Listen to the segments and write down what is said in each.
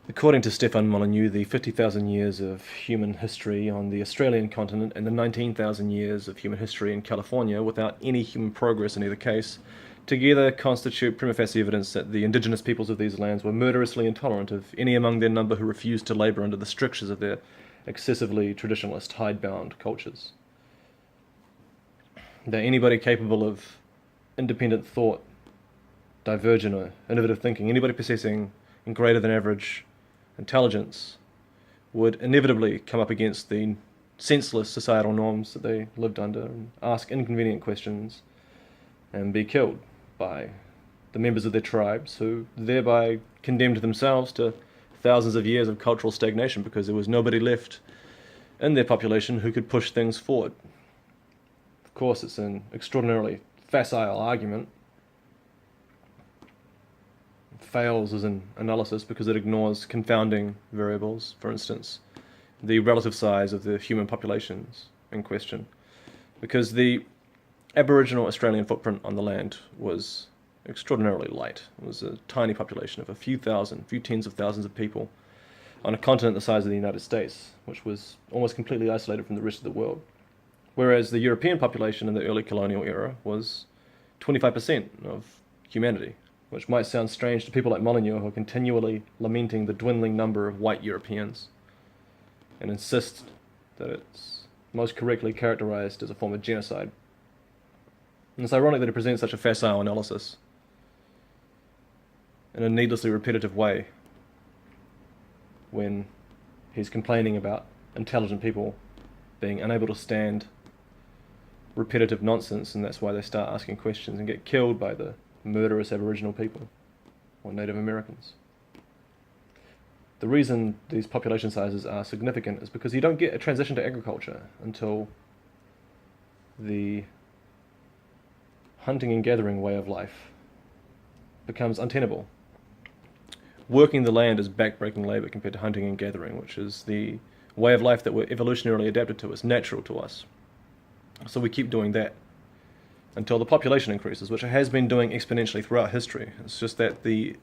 According to Stefan Molyneux, the 50,000 years of human history on the Australian continent and the 19,000 years of human history in California, without any human progress in either case, together constitute prima facie evidence that the indigenous peoples of these lands were murderously intolerant of any among their number who refused to labour under the strictures of their excessively traditionalist, hidebound cultures. That anybody capable of independent thought, divergent or innovative thinking, anybody possessing greater than average intelligence would inevitably come up against the senseless societal norms that they lived under and ask inconvenient questions and be killed by the members of their tribes, who thereby condemned themselves to thousands of years of cultural stagnation because there was nobody left in their population who could push things forward. Of course, it's an extraordinarily facile argument. It fails as an analysis because it ignores confounding variables, for instance, the relative size of the human populations in question, because the Aboriginal Australian footprint on the land was extraordinarily light. It was a tiny population of a few tens of thousands of people on a continent the size of the United States, which was almost completely isolated from the rest of the world. Whereas the European population in the early colonial era was 25% of humanity, which might sound strange to people like Molyneux, who are continually lamenting the dwindling number of white Europeans and insist that it's most correctly characterized as a form of genocide. And it's ironic that he presents such a facile analysis in a needlessly repetitive way when he's complaining about intelligent people being unable to stand repetitive nonsense, and that's why they start asking questions and get killed by the murderous Aboriginal people or Native Americans. The reason these population sizes are significant is because you don't get a transition to agriculture until the hunting and gathering way of life becomes untenable. Working the land is backbreaking labour compared to hunting and gathering, which is the way of life that we're evolutionarily adapted to. It's natural to us. So we keep doing that until the population increases, which it has been doing exponentially throughout history. It's just that the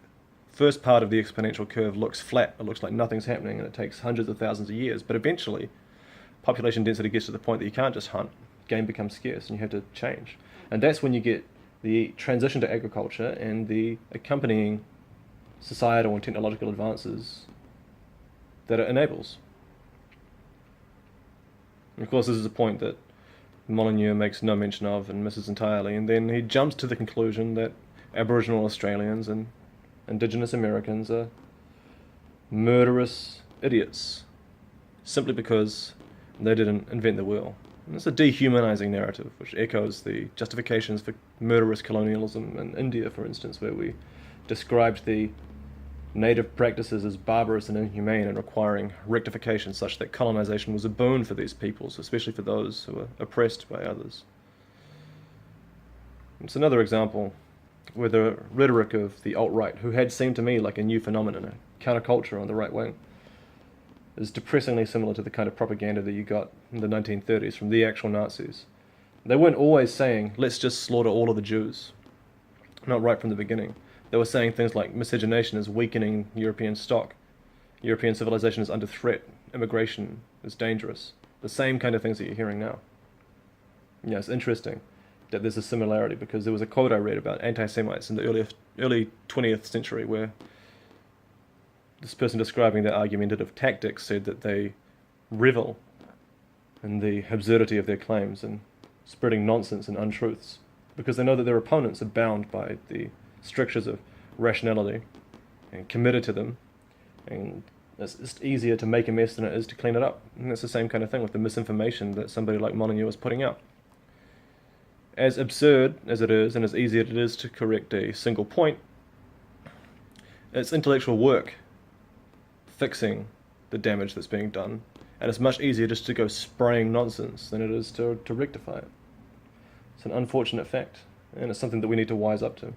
first part of the exponential curve looks flat. It looks like nothing's happening, and it takes hundreds of thousands of years. But eventually, population density gets to the point that you can't just hunt. Game becomes scarce, and you have to change. And that's when you get the transition to agriculture and the accompanying societal and technological advances that it enables. And of course, this is a point that Molyneux makes no mention of and misses entirely, and then he jumps to the conclusion that Aboriginal Australians and Indigenous Americans are murderous idiots simply because they didn't invent the wheel. And it's a dehumanizing narrative which echoes the justifications for murderous colonialism in India, for instance, where we described the native practices as barbarous and inhumane and requiring rectification, such that colonization was a boon for these peoples, especially for those who were oppressed by others. It's another example where the rhetoric of the alt-right, who had seemed to me like a new phenomenon, a counterculture on the right wing, is depressingly similar to the kind of propaganda that you got in the 1930s from the actual Nazis. They weren't always saying, let's just slaughter all of the Jews. Not right from the beginning. They were saying things like miscegenation is weakening European stock, European civilization is under threat, immigration is dangerous. The same kind of things that you're hearing now. Yeah, it's interesting that there's a similarity, because there was a quote I read about anti-Semites in the early 20th century where this person describing their argumentative tactics said that they revel in the absurdity of their claims and spreading nonsense and untruths, because they know that their opponents are bound by the strictures of rationality and committed to them, and it's just easier to make a mess than it is to clean it up. And that's the same kind of thing with the misinformation that somebody like Molyneux is putting out. As absurd as it is, and as easy as it is to correct a single point, it's intellectual work fixing the damage that's being done, and it's much easier just to go spraying nonsense than it is to rectify it. It's an unfortunate fact, and it's something that we need to wise up to.